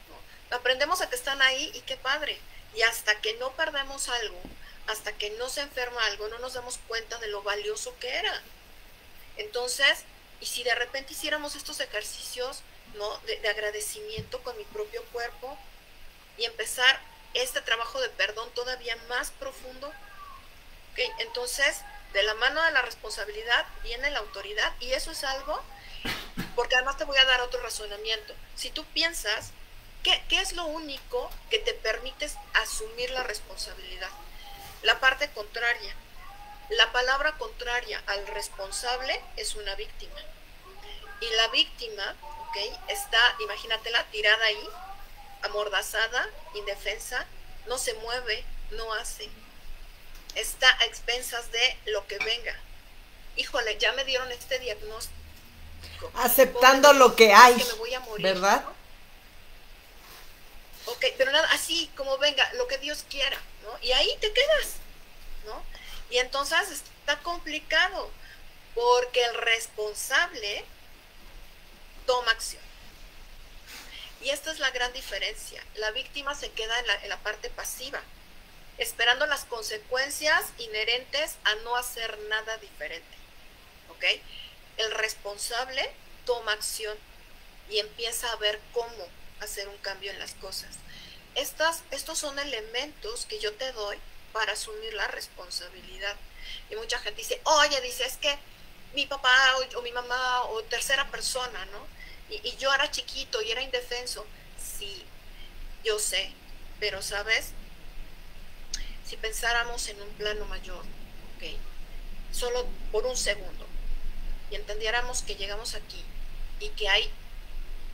B: ¿No? Aprendemos a que están ahí y qué padre. Y hasta que no perdemos algo, hasta que no se enferma algo, no nos damos cuenta de lo valioso que era. Entonces, y si de repente hiciéramos estos ejercicios, ¿no?, de agradecimiento con mi propio cuerpo y empezar este trabajo de perdón todavía más profundo, ¿okay? Entonces, de la mano de la responsabilidad viene la autoridad, y eso es algo, porque además te voy a dar otro razonamiento. Si tú piensas, ¿qué es lo único que te permite asumir la responsabilidad? La parte contraria. La palabra contraria al responsable es una víctima. Y la víctima, ¿okay?, está, imagínatela, tirada ahí, amordazada, indefensa, no se mueve, no hace. Está a expensas de lo que venga. Híjole, ya me dieron este diagnóstico,
A: Aceptando lo que hay,
B: que me voy a morir,
A: ¿verdad?
B: ¿no? Ok, pero nada, así como venga, lo que Dios quiera, ¿no? Y ahí te quedas, ¿no? Y entonces está complicado, porque el responsable toma acción. Y esta es la gran diferencia. La víctima se queda en la parte pasiva, esperando las consecuencias inherentes a no hacer nada diferente, ¿ok? El responsable toma acción y empieza a ver cómo hacer un cambio en las cosas. Estos son elementos que yo te doy para asumir la responsabilidad. Y mucha gente dice, oye, dice, es que mi papá o mi mamá o tercera persona, ¿no? Y yo era chiquito y era indefenso. Sí, yo sé, pero ¿sabes? Si pensáramos en un plano mayor, ¿ok? Solo por un segundo, y entendiéramos que llegamos aquí y que hay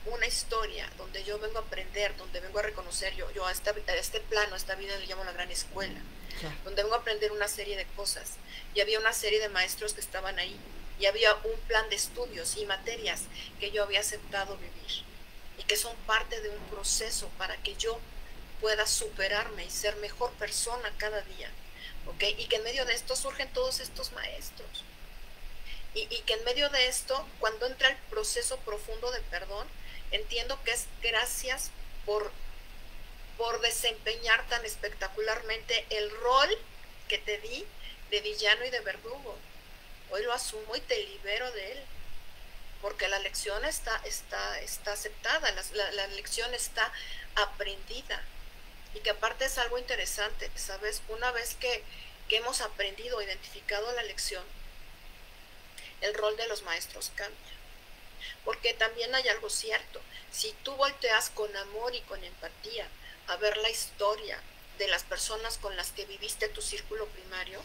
B: una historia donde yo vengo a aprender, donde vengo a reconocer, yo a este plano, a esta vida le llamo la gran escuela, claro, donde vengo a aprender una serie de cosas, y había una serie de maestros que estaban ahí, y había un plan de estudios y materias que yo había aceptado vivir, y que son parte de un proceso para que yo pueda superarme y ser mejor persona cada día, ¿ok? Y que en medio de esto surgen todos estos maestros. Y que en medio de esto, cuando entra el proceso profundo de perdón, entiendo que es gracias por desempeñar tan espectacularmente el rol que te di de villano y de verdugo. Hoy lo asumo y te libero de él, porque la lección está aceptada, la lección está aprendida, y que aparte es algo interesante, ¿sabes? Una vez que hemos aprendido, identificado la lección, el rol de los maestros cambia. Porque también hay algo cierto, si tú volteas con amor y con empatía a ver la historia de las personas con las que viviste tu círculo primario,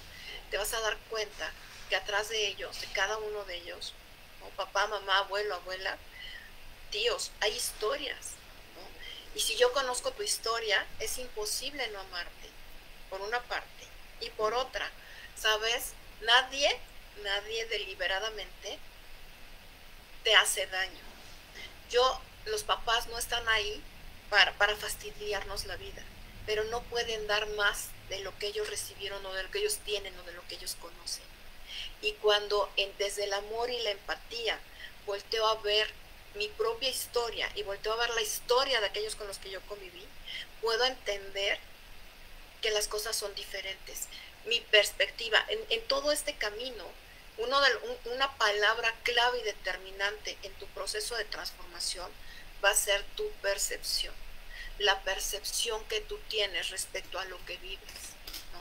B: te vas a dar cuenta que atrás de ellos, de cada uno de ellos, ¿no? Papá, mamá, abuelo, abuela, tíos, hay historias, ¿no? Y si yo conozco tu historia, es imposible no amarte, por una parte. Y por otra, ¿sabes? Nadie deliberadamente te hace daño. Los papás no están ahí para fastidiarnos la vida, pero no pueden dar más de lo que ellos recibieron o de lo que ellos tienen o de lo que ellos conocen. Y cuando desde el amor y la empatía volteo a ver mi propia historia y volteo a ver la historia de aquellos con los que yo conviví, puedo entender que las cosas son diferentes. Mi perspectiva en todo este camino, una palabra clave y determinante en tu proceso de transformación va a ser tu percepción, la percepción que tú tienes respecto a lo que vives, ¿no?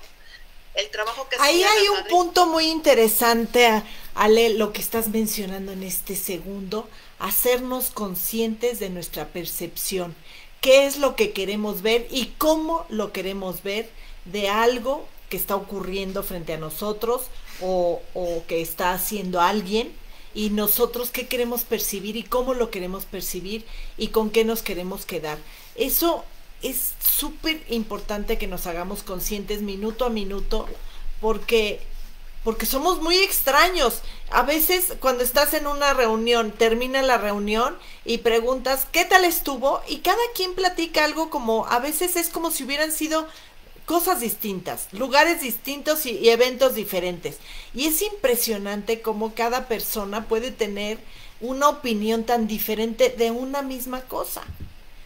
B: El trabajo que
A: ahí hay un punto muy interesante, Ale, lo que estás mencionando en este segundo, hacernos conscientes de nuestra percepción, qué es lo que queremos ver y cómo lo queremos ver de algo que está ocurriendo frente a nosotros o que está haciendo alguien, y nosotros qué queremos percibir y cómo lo queremos percibir y con qué nos queremos quedar. Eso es súper importante, que nos hagamos conscientes minuto a minuto, porque somos muy extraños. A veces cuando estás en una reunión, termina la reunión y preguntas ¿qué tal estuvo? Y cada quien platica algo, como a veces es como si hubieran sido cosas distintas, lugares distintos y eventos diferentes. Y es impresionante cómo cada persona puede tener una opinión tan diferente de una misma cosa.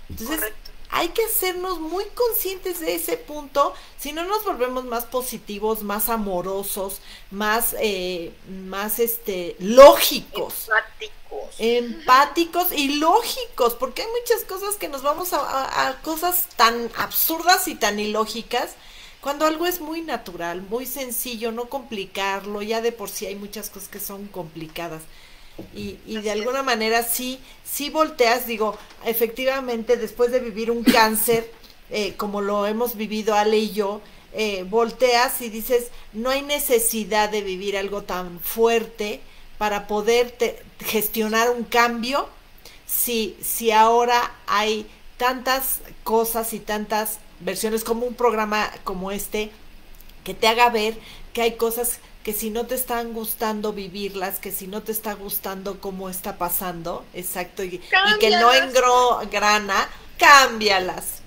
A: Entonces, correcto, hay que hacernos muy conscientes de ese punto, si no nos volvemos más positivos, más amorosos, más lógicos. Empáticos y lógicos, porque hay muchas cosas que nos vamos a cosas tan absurdas y tan ilógicas, cuando algo es muy natural, muy sencillo, no complicarlo. Ya de por sí hay muchas cosas que son complicadas. Y de alguna manera sí volteas, digo, efectivamente, después de vivir un cáncer, como lo hemos vivido Ale y yo, volteas y dices, no hay necesidad de vivir algo tan fuerte para poder gestionar un cambio, si ahora hay tantas cosas y tantas versiones, como un programa como este, que te haga ver que hay cosas que si no te están gustando vivirlas, que si no te está gustando cómo está pasando, exacto, y que no
B: Cámbialas.
A: engrana, cámbialas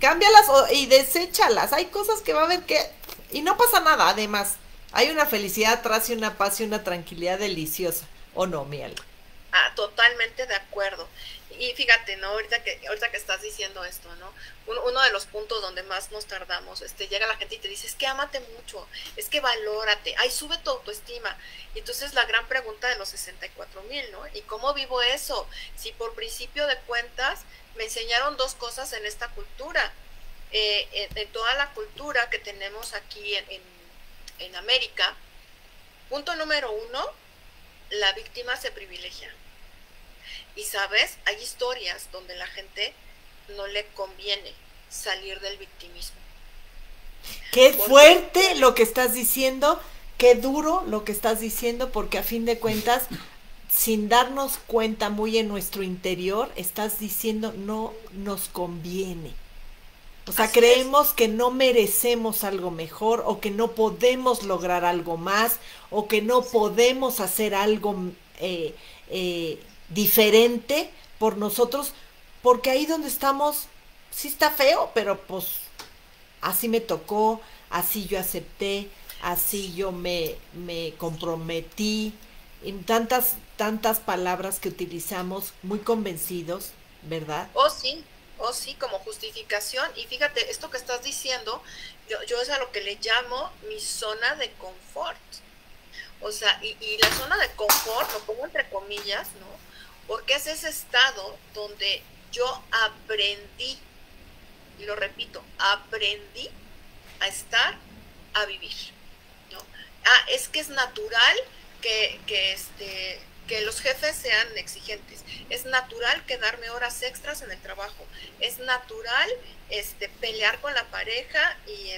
A: y deséchalas. Hay cosas que va a haber que, y no pasa nada, además, hay una felicidad atrás y una paz y una tranquilidad deliciosa, ¿o no, miel?
B: Ah, totalmente de acuerdo. Y fíjate, ¿no? Ahorita que estás diciendo esto, ¿no? Uno de los puntos donde más nos tardamos, llega la gente y te dice, es que ámate mucho, es que valórate, ay, sube tu autoestima. Y entonces la gran pregunta de los 64,000, ¿no? ¿Y cómo vivo eso? Si por principio de cuentas me enseñaron dos cosas en esta cultura, en toda la cultura que tenemos aquí en América. Punto número uno, la víctima se privilegia. Y sabes, hay historias donde la gente no le conviene salir del victimismo.
A: Qué
B: Porque
A: fuerte lo que estás diciendo, qué duro lo que estás diciendo, porque a fin de cuentas, sin darnos cuenta muy en nuestro interior, estás diciendo no nos conviene. O sea,
B: así es.
A: creemos que no merecemos algo mejor o que no podemos lograr algo más o que no
B: Sí.
A: podemos hacer algo diferente por nosotros, porque ahí donde estamos, sí está feo, pero pues así me tocó, así yo acepté, así yo me comprometí, en tantas palabras que utilizamos muy convencidos, ¿verdad?
B: O sí, como justificación. Y fíjate, esto que estás diciendo, yo es a lo que le llamo mi zona de confort. O sea, y la zona de confort, lo pongo entre comillas, ¿no? Porque es ese estado donde yo aprendí, y lo repito, aprendí a estar, a vivir, ¿no? Ah, es que es natural que los jefes sean exigentes. Es natural quedarme horas extras en el trabajo. Es natural pelear con la pareja y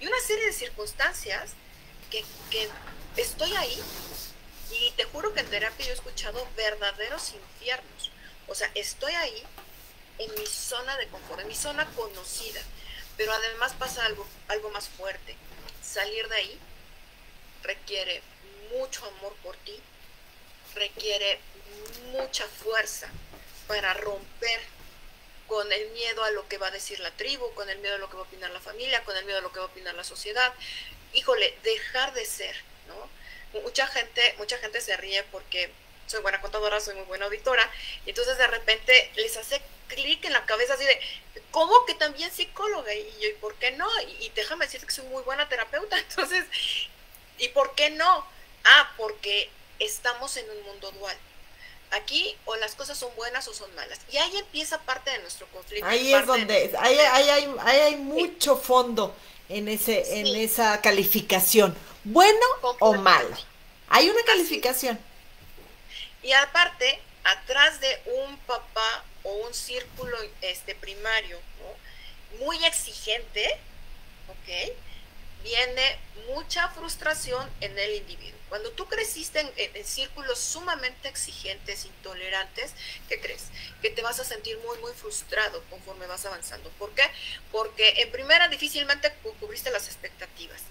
B: una serie de circunstancias que estoy ahí y te juro que en terapia yo he escuchado verdaderos infiernos. O sea, estoy ahí en mi zona de confort, en mi zona conocida. Pero además pasa algo más fuerte. Salir de ahí requiere mucho amor por ti, requiere mucha fuerza para romper con el miedo a lo que va a decir la tribu, con el miedo a lo que va a opinar la familia, con el miedo a lo que va a opinar la sociedad. Híjole, dejar de ser, ¿no? Mucha gente se ríe porque soy buena contadora, soy muy buena auditora, y entonces de repente les hace clic en la cabeza así de, ¿cómo que también psicóloga? Y yo, ¿y por qué no? Y déjame decirte que soy muy buena terapeuta, entonces, ¿y por qué no? Ah, porque estamos en un mundo dual. Aquí o las cosas son buenas o son malas. Y ahí empieza parte de nuestro conflicto y
A: Ahí es
B: parte de nuestro
A: donde,
B: problema.
A: ahí hay
B: Sí,
A: mucho fondo en
B: sí,
A: esa calificación, bueno o malo.
B: completamente.
A: Hay una
B: Así es.
A: calificación.
B: Y aparte, atrás de un papá o un círculo primario, ¿no? Muy exigente, ¿ok? Viene mucha frustración en el individuo. Cuando tú creciste en círculos sumamente exigentes, intolerantes, ¿qué crees? Que te vas a sentir muy, muy frustrado conforme vas avanzando. ¿Por qué? Porque en primera difícilmente cubriste las expectativas,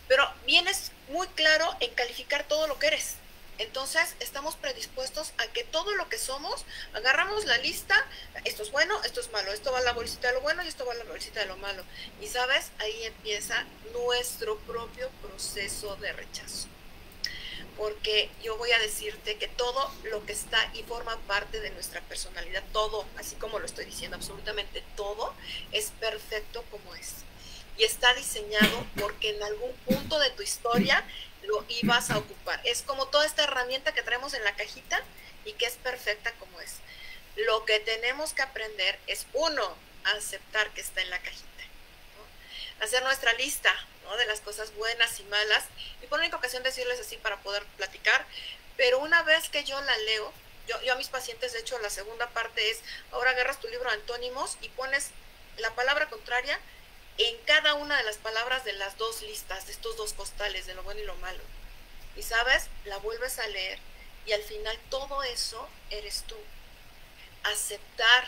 B: pero vienes muy claro en calificar todo lo que eres. Entonces estamos predispuestos a que todo lo que somos, agarramos la lista, esto es bueno, esto es malo, esto va a la bolsita de lo bueno y esto va a la bolsita de lo malo. Y sabes, ahí empieza nuestro propio proceso de rechazo. Porque yo voy a decirte que todo lo que está y forma parte de nuestra personalidad, todo, así como lo estoy diciendo, absolutamente todo, es perfecto como es. Y está diseñado porque en algún punto de tu historia lo ibas a ocupar. Es como toda esta herramienta que traemos en la cajita y que es perfecta como es. Lo que tenemos que aprender es, uno, aceptar que está en la cajita, ¿no? Hacer nuestra lista, ¿no? De las cosas buenas y malas, y por única ocasión decirles así para poder platicar, pero una vez que yo la leo, yo a mis pacientes, de hecho, la segunda parte es, ahora agarras tu libro de antónimos y pones la palabra contraria en cada una de las palabras de las dos listas, de estos dos costales, de lo bueno y lo malo. Y sabes, la vuelves a leer y al final todo eso eres tú. Aceptar,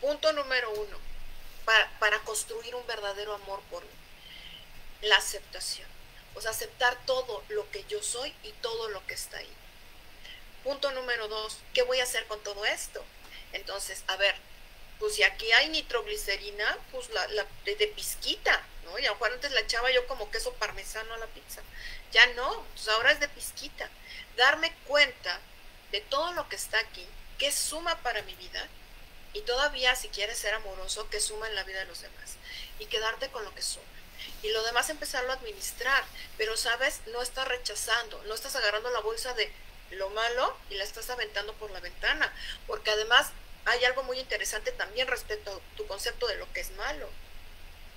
B: punto número uno, para construir un verdadero amor por mí. la aceptación. O sea, aceptar todo lo que yo soy y todo lo que está ahí. Punto número 2, ¿qué voy a hacer con todo esto? Entonces, a ver, pues si aquí hay nitroglicerina, pues de pizquita, ¿no? Y a lo mejor antes la echaba yo como queso parmesano a la pizza. Ya no, pues ahora es de pizquita. Darme cuenta de todo lo que está aquí, que suma para mi vida, y todavía si quieres ser amoroso, que suma en la vida de los demás. Y quedarte con lo que suma. Y lo demás empezarlo a administrar. Pero, ¿sabes? No estás rechazando, no estás agarrando la bolsa de lo malo y la estás aventando por la ventana. Porque además hay algo muy interesante también respecto a tu concepto de lo que es malo.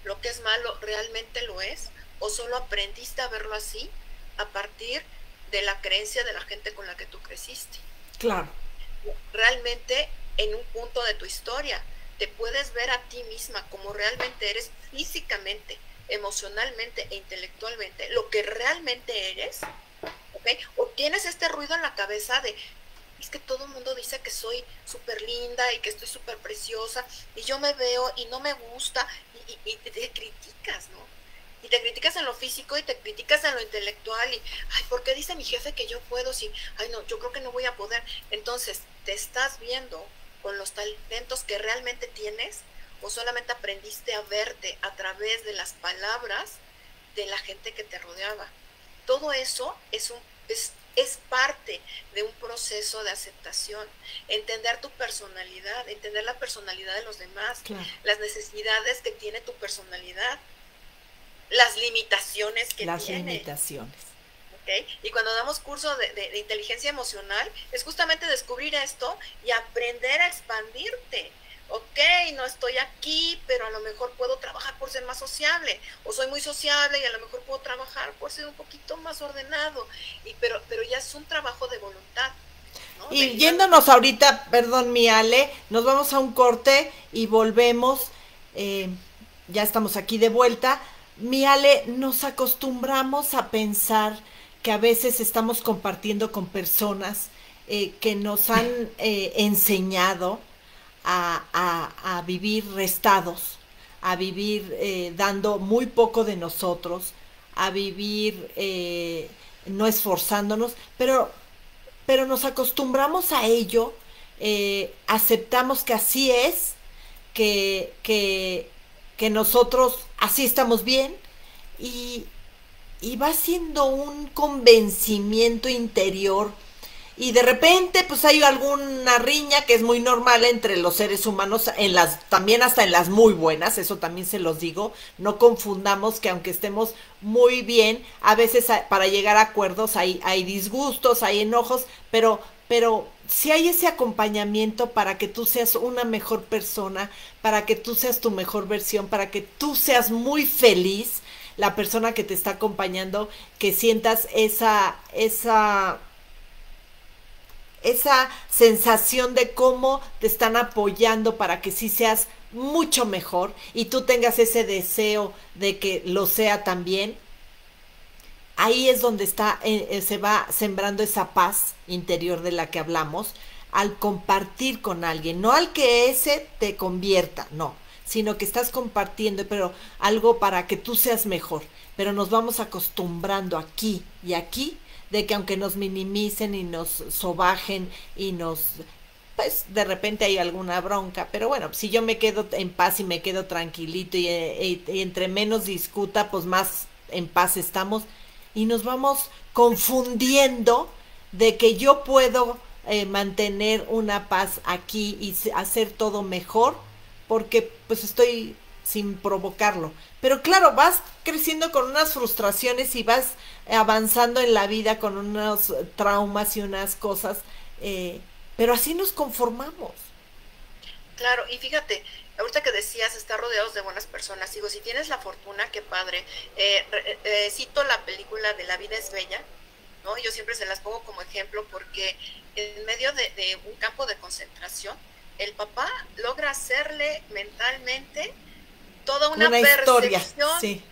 B: ¿Lo que es malo realmente lo es? ¿O solo aprendiste a verlo así a partir de la creencia de la gente con la que tú creciste?
A: Claro.
B: Realmente en un punto de tu historia te puedes ver a ti misma como realmente eres físicamente, emocionalmente e intelectualmente, lo que realmente eres, ¿ok? O tienes este ruido en la cabeza de, es que todo el mundo dice que soy súper linda y que estoy súper preciosa, y yo me veo y no me gusta, y te criticas, ¿no? Y te criticas en lo físico y te criticas en lo intelectual, y, ay, ¿por qué dice mi jefe que yo puedo? Si, ay, no, yo creo que no voy a poder. Entonces, ¿te estás viendo con los talentos que realmente tienes? ¿O solamente aprendiste a verte a través de las palabras de la gente que te rodeaba? Todo eso es parte de un proceso de aceptación, entender tu personalidad, entender la personalidad de los demás, claro, las necesidades que tiene tu personalidad, las limitaciones que
A: las
B: tiene.
A: Limitaciones.
B: ¿Okay? Y cuando damos curso de inteligencia emocional, es justamente descubrir esto y aprender a expandirte. Ok, no estoy aquí, pero a lo mejor puedo trabajar por ser más sociable, o soy muy sociable y a lo mejor puedo trabajar por ser un poquito más ordenado, pero ya es un trabajo de voluntad, ¿no?
A: Y yéndonos ahorita, perdón mi Ale, nos vamos a un corte y volvemos, ya estamos aquí de vuelta. Mi Ale, nos acostumbramos a pensar que a veces estamos compartiendo con personas que nos han enseñado a vivir restados, a vivir dando muy poco de nosotros, a vivir no esforzándonos, pero nos acostumbramos a ello, aceptamos que así es, que nosotros así estamos bien, y, y va siendo un convencimiento interior, y de repente pues hay alguna riña que es muy normal entre los seres humanos, también hasta en las muy buenas, eso también se los digo, no confundamos que aunque estemos muy bien, a veces para llegar a acuerdos hay disgustos, hay enojos, pero si hay ese acompañamiento para que tú seas una mejor persona, para que tú seas tu mejor versión, para que tú seas muy feliz, la persona que te está acompañando, que sientas esa sensación de cómo te están apoyando para que sí seas mucho mejor y tú tengas ese deseo de que lo sea también. Ahí es donde se va sembrando esa paz interior de la que hablamos, al compartir con alguien, no al que ese te convierta, no, sino que estás compartiendo, pero algo para que tú seas mejor. Pero nos vamos acostumbrando aquí y aquí, de que aunque nos minimicen y nos sobajen y pues de repente hay alguna bronca, pero bueno, si yo me quedo en paz y me quedo tranquilito y entre menos discuta, pues más en paz estamos, y nos vamos confundiendo de que yo puedo mantener una paz aquí y hacer todo mejor porque pues estoy sin provocarlo. Pero claro, vas creciendo con unas frustraciones y vas avanzando en la vida con unos traumas y unas cosas, pero así nos conformamos.
B: Claro, y fíjate, ahorita que decías, estar rodeados de buenas personas, digo, si tienes la fortuna, qué padre. Cito la película de La vida es bella, ¿no? Yo siempre se las pongo como ejemplo porque en medio de un campo de concentración, el papá logra hacerle mentalmente toda una
A: historia,
B: percepción,
A: sí,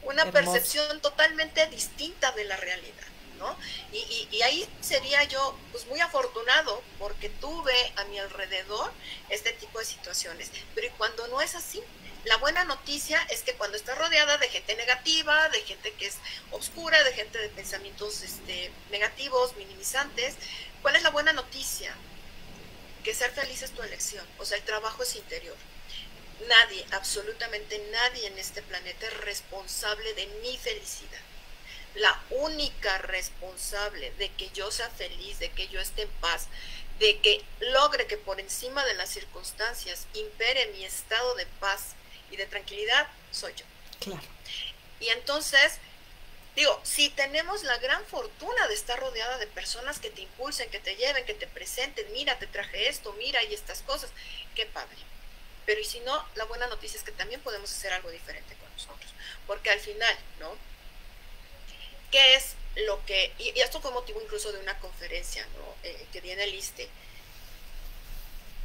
B: una
A: hermoso.
B: Percepción totalmente distinta de la realidad, ¿no? Y ahí sería yo pues muy afortunado porque tuve a mi alrededor este tipo de situaciones. Pero ¿y cuando no es así? la buena noticia es que cuando estás rodeada de gente negativa, de gente que es oscura, de gente de pensamientos negativos, minimizantes, ¿cuál es la buena noticia? Que ser feliz es tu elección, o sea, el trabajo es interior. Nadie, absolutamente nadie en este planeta es responsable de mi felicidad. La única responsable de que yo sea feliz, de que yo esté en paz, de que logre que por encima de las circunstancias impere mi estado de paz y de tranquilidad, soy yo.
A: Claro.
B: Y entonces, digo, si tenemos la gran fortuna de estar rodeada de personas que te impulsen, que te lleven, que te presenten, mira, te traje esto, mira, y estas cosas, qué padre. Pero y si no, la buena noticia es que también podemos hacer algo diferente con nosotros. Porque al final, ¿no? ¿Qué es lo que, y esto fue motivo incluso de una conferencia, ¿no? Que di en el ISSSTE,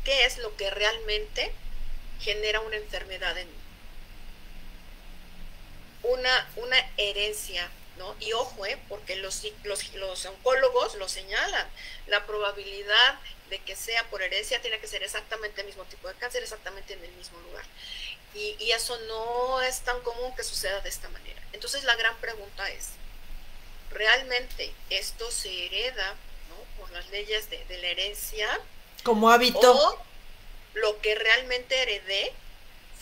B: ¿qué es lo que realmente genera una enfermedad en mí? Una herencia, ¿no? Y ojo, porque los oncólogos lo señalan, la probabilidad de que sea por herencia tiene que ser exactamente el mismo tipo de cáncer, exactamente en el mismo lugar. Y eso no es tan común que suceda de esta manera. Entonces la gran pregunta es, ¿realmente esto se hereda, ¿no? Por las leyes de la herencia?
A: Como hábito.
B: ¿O lo que realmente heredé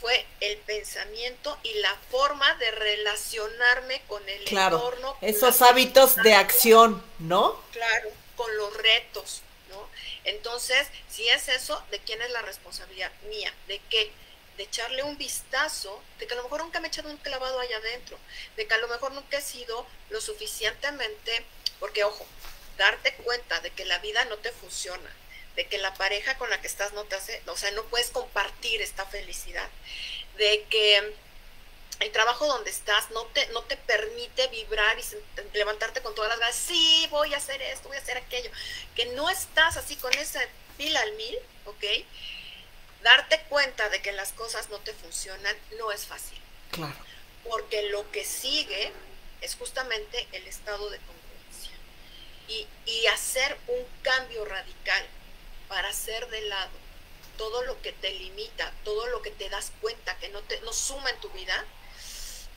B: fue el pensamiento y la forma de relacionarme con el entorno?
A: Esos hábitos de acción, ¿no?
B: Claro, con los retos, ¿no? Entonces, si es eso, ¿de quién es la responsabilidad? Mía. ¿De qué? De echarle un vistazo, de que a lo mejor nunca me he echado un clavado allá adentro, de que a lo mejor nunca he sido lo suficientemente, porque ojo, darte cuenta de que la vida no te funciona, de que la pareja con la que estás no te hace, o sea, no puedes compartir esta felicidad, de que el trabajo donde estás no te permite vibrar y levantarte con todas las ganas, sí, voy a hacer esto, voy a hacer aquello, que no estás así con esa pila al mil, ¿ok? Darte cuenta de que las cosas no te funcionan no es fácil.
A: Claro.
B: Porque lo que sigue es justamente el estado de congruencia. Y hacer un cambio radical para hacer de lado todo lo que te limita, todo lo que te das cuenta que no suma en tu vida,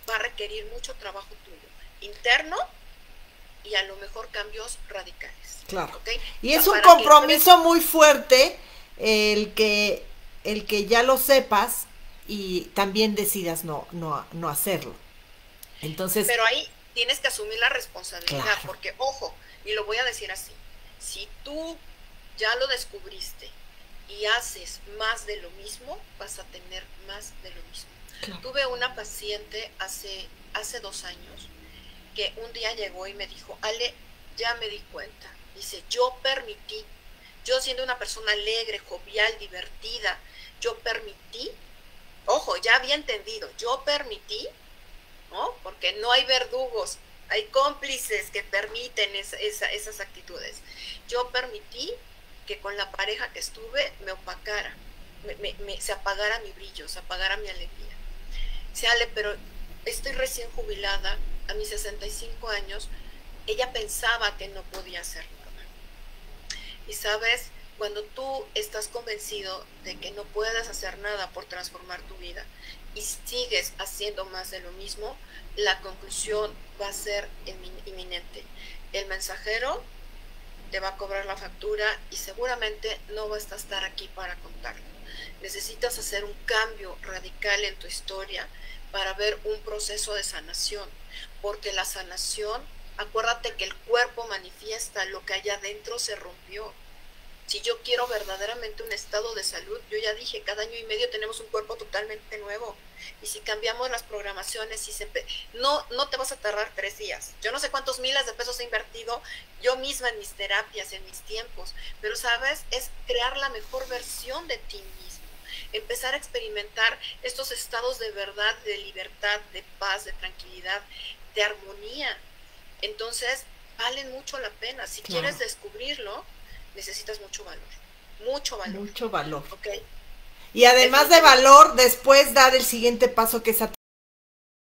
B: va a requerir mucho trabajo tuyo, interno y a lo mejor cambios radicales.
A: Claro.
B: ¿Okay?
A: Y es un compromiso muy fuerte el que ya lo sepas y también decidas no hacerlo. Entonces,
B: pero ahí tienes que asumir la responsabilidad,
A: claro.
B: Porque, ojo, y lo voy a decir así, si tú ya lo descubriste y haces más de lo mismo, vas a tener más de lo mismo. Claro. Tuve una paciente hace 2 años que un día llegó y me dijo, Ale, ya me di cuenta, dice, yo siendo una persona alegre, jovial, divertida, yo permití, ojo, ya había entendido, yo permití, ¿no? Porque no hay verdugos, hay cómplices que permiten esas actitudes. Yo permití que con la pareja que estuve me opacara, se apagara mi brillo, se apagara mi alegría. Dice, Ale, pero estoy recién jubilada, a mis 65 años, ella pensaba que no podía hacer nada. Y sabes, cuando tú estás convencido de que no puedes hacer nada por transformar tu vida y sigues haciendo más de lo mismo, la conclusión va a ser inminente. El mensajero te va a cobrar la factura y seguramente no vas a estar aquí para contarlo. Necesitas hacer un cambio radical en tu historia para ver un proceso de sanación, porque la sanación, acuérdate que el cuerpo manifiesta lo que allá adentro se rompió. Si yo quiero verdaderamente un estado de salud, yo ya dije, cada año y medio tenemos un cuerpo totalmente nuevo. Y si cambiamos las programaciones, no te vas a tardar 3 días. Yo no sé cuántos miles de pesos he invertido yo misma en mis terapias, en mis tiempos. Pero, ¿sabes? Es crear la mejor versión de ti mismo. Empezar a experimentar estos estados de verdad, de libertad, de paz, de tranquilidad, de armonía. Entonces, valen mucho la pena. Si quieres descubrirlo, necesitas mucho valor. Mucho valor.
A: Mucho valor.
B: Okay.
A: Y además de valor, después dar el siguiente paso, que es